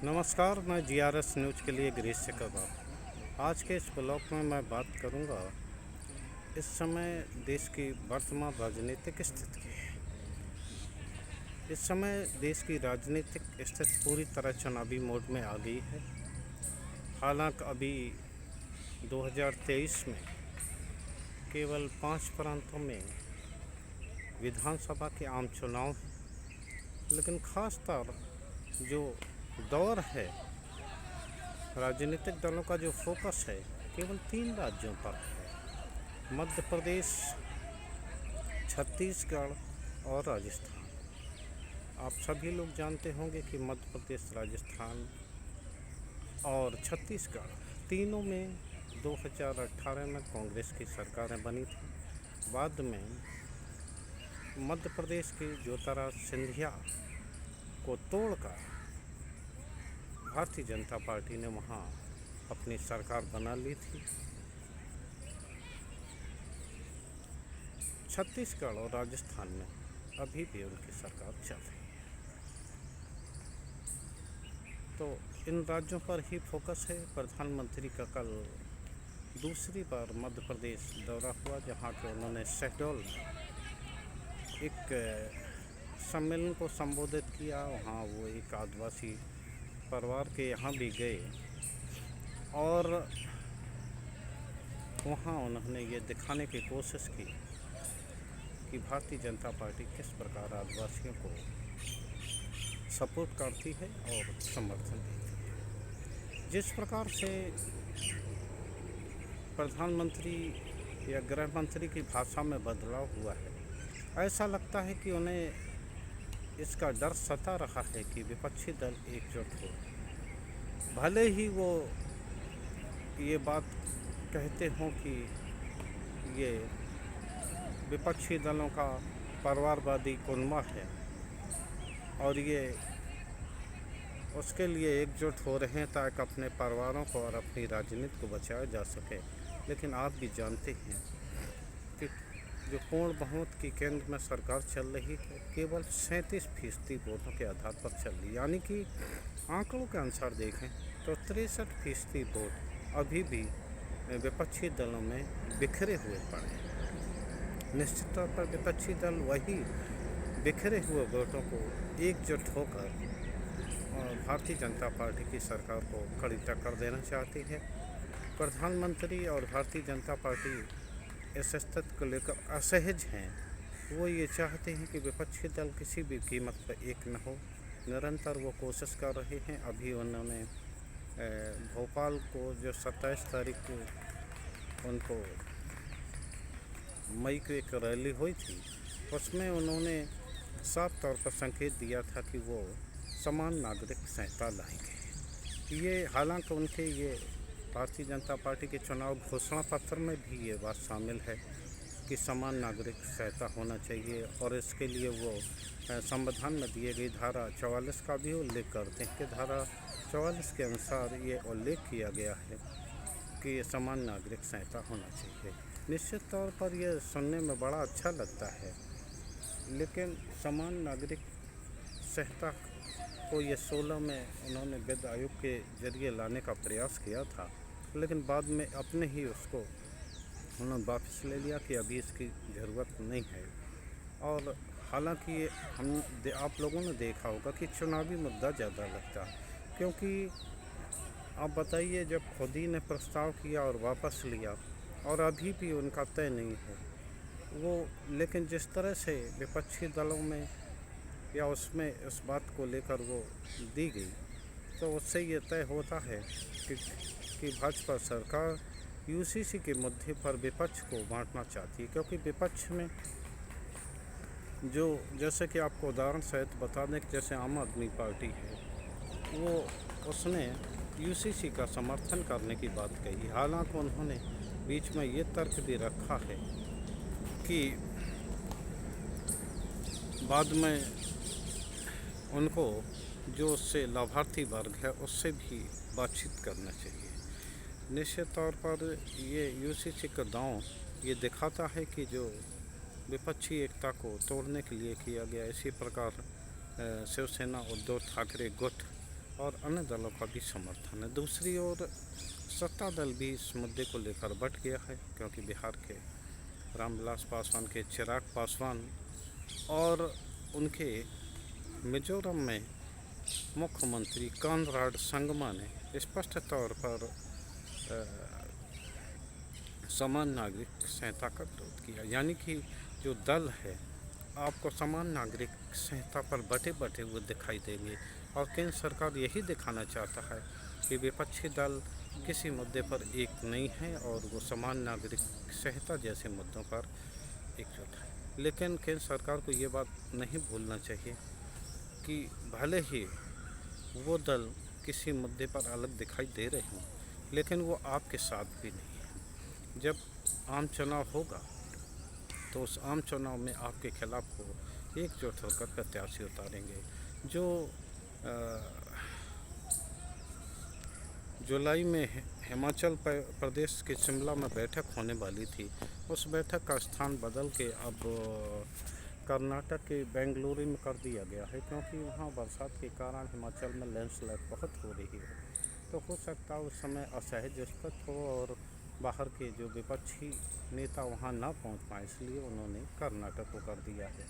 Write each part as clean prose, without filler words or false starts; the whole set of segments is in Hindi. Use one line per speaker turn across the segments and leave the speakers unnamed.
नमस्कार, मैं जीआरएस न्यूज़ के लिए गिरीश चक्रवर्ती। आज के इस ब्लॉग में मैं बात करूंगा इस समय देश की वर्तमान राजनीतिक स्थिति की। इस समय देश की राजनीतिक स्थिति पूरी तरह चुनावी मोड में आ गई है। हालांकि अभी 2023 में केवल 5 प्रांतों में विधानसभा के आम चुनाव हैं, लेकिन ख़ासतौर जो दौर है, राजनीतिक दलों का जो फोकस है केवल 3 राज्यों पर है: मध्य प्रदेश, छत्तीसगढ़ और राजस्थान। आप सभी लोग जानते होंगे कि मध्य प्रदेश, राजस्थान और छत्तीसगढ़ तीनों में 2018 में कांग्रेस की सरकारें बनी थी। बाद में मध्य प्रदेश के ज्योतिरादित्य सिंधिया को तोड़कर भारतीय जनता पार्टी ने वहाँ अपनी सरकार बना ली थी। छत्तीसगढ़ और राजस्थान में अभी भी उनकी सरकार चल रही है। तो इन राज्यों पर ही फोकस है। प्रधानमंत्री का कल दूसरी बार मध्य प्रदेश दौरा हुआ, जहाँ के उन्होंने शहडोल में एक सम्मेलन को संबोधित किया। वहाँ वो एक आदिवासी परिवार के यहाँ भी गए और वहाँ उन्होंने ये दिखाने की कोशिश की कि भारतीय जनता पार्टी किस प्रकार आदिवासियों को सपोर्ट करती है और समर्थन देती है। जिस प्रकार से प्रधानमंत्री या गृह मंत्री की भाषा में बदलाव हुआ है, ऐसा लगता है कि उन्हें इसका डर सता रहा है कि विपक्षी दल एकजुट हो। भले ही वो ये बात कहते हों कि ये विपक्षी दलों का परिवारवादी कुनबा है और ये उसके लिए एकजुट हो रहे हैं ताकि अपने परिवारों को और अपनी राजनीति को बचाया जा सके, लेकिन आप भी जानते हैं कि जो पूर्ण बहुमत की केंद्र में सरकार चल रही है, केवल 37% वोटों के आधार पर चल रही है। यानी कि आंकड़ों के अनुसार देखें तो 63% वोट अभी भी विपक्षी दलों में बिखरे हुए पड़े हैं। निश्चित तौर पर विपक्षी दल वही बिखरे हुए वोटों को एकजुट होकर भारतीय जनता पार्टी की सरकार को कड़ी टक्कर देना चाहती है। प्रधानमंत्री और भारतीय जनता पार्टी इस स्थिति को लेकर असहज हैं। वो ये चाहते हैं कि विपक्षी दल किसी भी कीमत पर एक न हो। निरंतर वो कोशिश कर रहे हैं। अभी उन्होंने भोपाल को जो 27 तारीख को उनको मई को एक रैली हुई थी, उसमें उन्होंने साफ तौर पर संकेत दिया था कि वो समान नागरिक संहिता लाएंगे। ये हालांकि उनके ये भारतीय जनता पार्टी के चुनाव घोषणा पत्र में भी ये बात शामिल है कि समान नागरिक संहिता होना चाहिए, और इसके लिए वो संविधान में दिए गई धारा 44 का भी उल्लेख करते हैं कि धारा 44 के अनुसार ये उल्लेख किया गया है कि समान नागरिक संहिता होना चाहिए। निश्चित तौर पर यह सुनने में बड़ा अच्छा लगता है, लेकिन समान नागरिक संहिता को ये 16 में उन्होंने वित्त आयोग के जरिए लाने का प्रयास किया था, लेकिन बाद में अपने ही उसको उन्होंने वापस ले लिया कि अभी इसकी ज़रूरत नहीं है। और हालांकि आप लोगों ने देखा होगा कि चुनावी मुद्दा ज़्यादा लगता है, क्योंकि आप बताइए, जब खुद ही ने प्रस्ताव किया और वापस लिया और अभी भी उनका तय नहीं है वो, लेकिन जिस तरह से विपक्षी दलों में या उसमें इस बात को लेकर वो दी गई, तो उससे ये तय होता है कि भाजपा सरकार यूसीसी के मुद्दे पर विपक्ष को बांटना चाहती है। क्योंकि विपक्ष में जो, जैसे कि आपको उदाहरण सहित बता दें कि जैसे आम आदमी पार्टी है, वो उसने यूसीसी का समर्थन करने की बात कही। हालांकि उन्होंने बीच में ये तर्क भी रखा है कि बाद में उनको जो उससे लाभार्थी वर्ग है उससे भी बातचीत करना चाहिए। निश्चित तौर पर ये यूसीसी का दांव ये दिखाता है कि जो विपक्षी एकता को तोड़ने के लिए किया गया, इसी प्रकार शिवसेना उद्धव ठाकरे गुट और अन्य दलों का भी समर्थन है। दूसरी ओर सत्ता दल भी इस मुद्दे को लेकर बट गया है, क्योंकि बिहार के रामविलास पासवान के चिराग पासवान और उनके मिजोरम में मुख्यमंत्री कॉनराड संगमा ने स्पष्ट तौर पर समान नागरिक संहिता का विरोध किया। यानी कि जो दल है आपको समान नागरिक संहिता पर बटे बटे हुए दिखाई देंगे, और केंद्र सरकार यही दिखाना चाहता है कि विपक्षी दल किसी मुद्दे पर एक नहीं है और वो समान नागरिक संहिता जैसे मुद्दों पर एकजुट है। लेकिन केंद्र सरकार को ये बात नहीं भूलना चाहिए कि भले ही वो दल किसी मुद्दे पर अलग दिखाई दे रहे हों, लेकिन वो आपके साथ भी नहीं है। जब आम चुनाव होगा तो उस आम चुनाव में आपके खिलाफ वो एकजुट होकर प्रत्याशी उतारेंगे। जो जुलाई में हिमाचल प्रदेश के शिमला में बैठक होने वाली थी, उस बैठक का स्थान बदल के अब कर्नाटक के बेंगलुरु में कर दिया गया है, क्योंकि वहाँ बरसात के कारण हिमाचल में लैंडस्लाइड बहुत हो रही है। तो हो सकता है उस समय असहज स्थिति हो और बाहर के जो विपक्षी नेता वहाँ ना पहुँच पाए, इसलिए उन्होंने कर्नाटक को कर दिया है।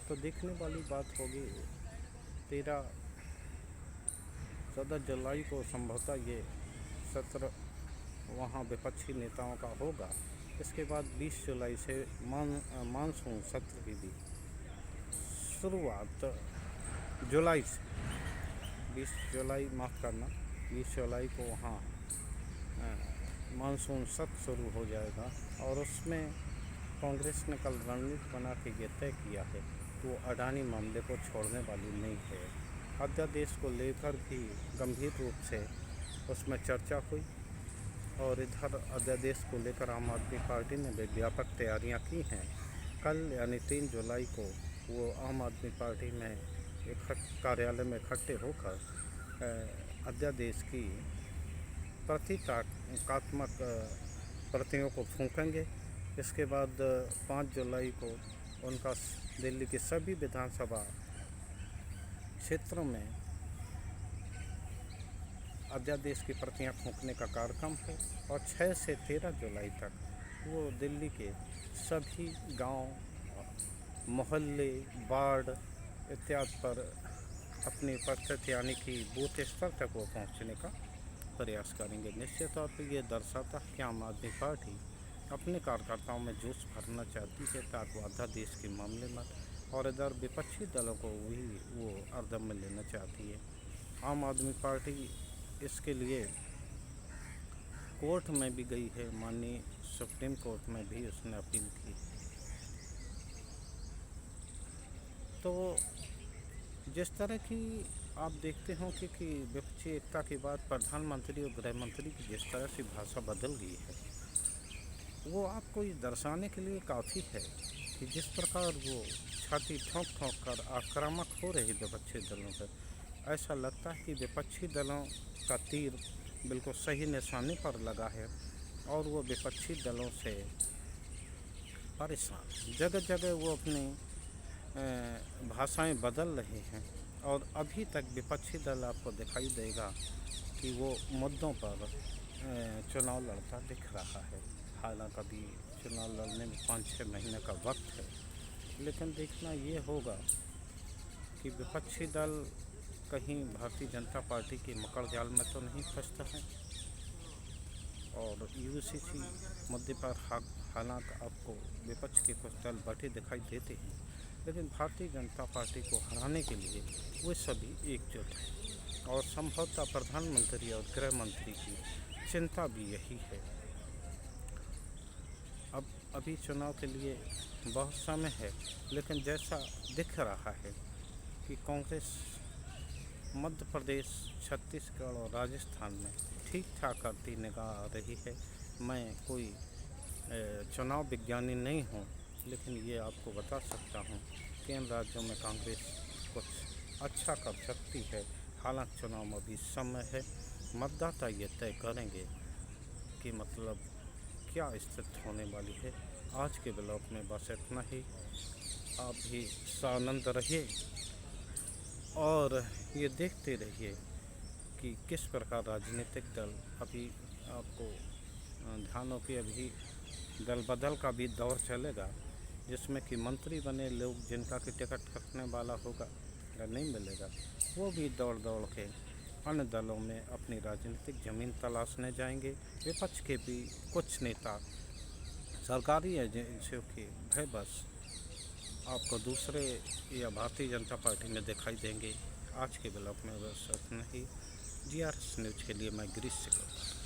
तो देखने वाली बात होगी 14 जुलाई को संभवतः ये सत्र वहाँ विपक्षी नेताओं का होगा। इसके बाद 20 जुलाई से मानसून सत्र की भी शुरुआत जुलाई से 20 जुलाई 20 जुलाई को वहाँ मानसून सत्र शुरू हो जाएगा, और उसमें कांग्रेस ने कल रणनीति बना के ये तय किया है कि वो अडानी मामले को छोड़ने वाली नहीं है। अध्यादेश को लेकर भी गंभीर रूप से उसमें चर्चा हुई, और इधर अध्यादेश को लेकर आम आदमी पार्टी ने भी व्यापक तैयारियां की हैं। कल यानी 3 जुलाई को वो आम आदमी पार्टी में कार्यालय में इकट्ठे होकर अध्यादेश की प्रतीकात्मक प्रतियों को फूंकेंगे। इसके बाद 5 जुलाई को उनका दिल्ली के सभी विधानसभा क्षेत्रों में अध्यादेश की प्रतियां फूंकने का कार्यक्रम है, और 6 से 13 जुलाई तक वो दिल्ली के सभी गांव, मोहल्ले, वार्ड इत्यादि पर अपनी उपस्थिति यानी कि बूथ स्तर तक वो पहुंचने का प्रयास करेंगे। निश्चित तौर पर ये दर्शाता है कि आम आदमी पार्टी अपने कार्यकर्ताओं में जोश भरना चाहती है ताकि वो अध्यादेश के मामले में, और इधर विपक्षी दलों को भी वो अर्दम में लेना चाहती है। आम आदमी पार्टी इसके लिए कोर्ट में भी गई है, माननीय सुप्रीम कोर्ट में भी उसने अपील की। तो जिस तरह की आप देखते हो कि विपक्षी एकता की बात प्रधानमंत्री और गृह मंत्री की जिस तरह से भाषा बदल गई है, वो आपको ये दर्शाने के लिए काफ़ी है कि जिस प्रकार वो छाती ठोंक ठोंक कर आक्रामक हो रही विपक्षी दलों पर, ऐसा लगता है कि विपक्षी दलों का तीर बिल्कुल सही निशाने पर लगा है, और वो विपक्षी दलों से परेशान जगह जगह वो अपनी भाषाएं बदल रहे हैं। और अभी तक विपक्षी दल आपको दिखाई देगा कि वो मुद्दों पर चुनाव लड़ता दिख रहा है। हालांकि अभी चुनाव लड़ने में 5-6 महीने का वक्त है, लेकिन देखना ये होगा कि विपक्षी दल कहीं भारतीय जनता पार्टी के मकड़ जाल में तो नहीं फंसता है। और यूसीसी मुद्दे पर हालांकि आपको विपक्ष के कुछ दल बटे दिखाई देते हैं, लेकिन भारतीय जनता पार्टी को हराने के लिए वे सभी एकजुट हैं, और संभवतः प्रधानमंत्री और गृह मंत्री की चिंता भी यही है। अब अभी चुनाव के लिए बहुत समय है, लेकिन जैसा दिख रहा है कि कांग्रेस मध्य प्रदेश, छत्तीसगढ़ और राजस्थान में ठीक ठाक करती नज़र आ रही है। मैं कोई चुनाव विज्ञानी नहीं हूँ, लेकिन ये आपको बता सकता हूँ कि इन राज्यों में कांग्रेस कुछ अच्छा कर सकती है। हालांकि चुनाव में अभी समय है, मतदाता ये तय करेंगे कि मतलब क्या स्थिति होने वाली है। आज के ब्लॉग में बस इतना ही। आप भी आनंद रहिए और ये देखते रहिए कि किस प्रकार राजनीतिक दल अभी आपको ध्यान हो कि अभी दल बदल का भी दौर चलेगा, जिसमें कि मंत्री बने लोग जिनका कि टिकट कटने वाला होगा या नहीं मिलेगा, वो भी दौड़ दौड़ के अन्य दलों में अपनी राजनीतिक ज़मीन तलाशने जाएंगे। विपक्ष के भी कुछ नेता सरकारी एजेंसियों के भयवश आपको दूसरे या भारतीय जनता पार्टी में दिखाई देंगे। आज के ब्लॉग में बस इतना ही। GRS न्यूज़ के लिए मैं गिरीश सिकरवार।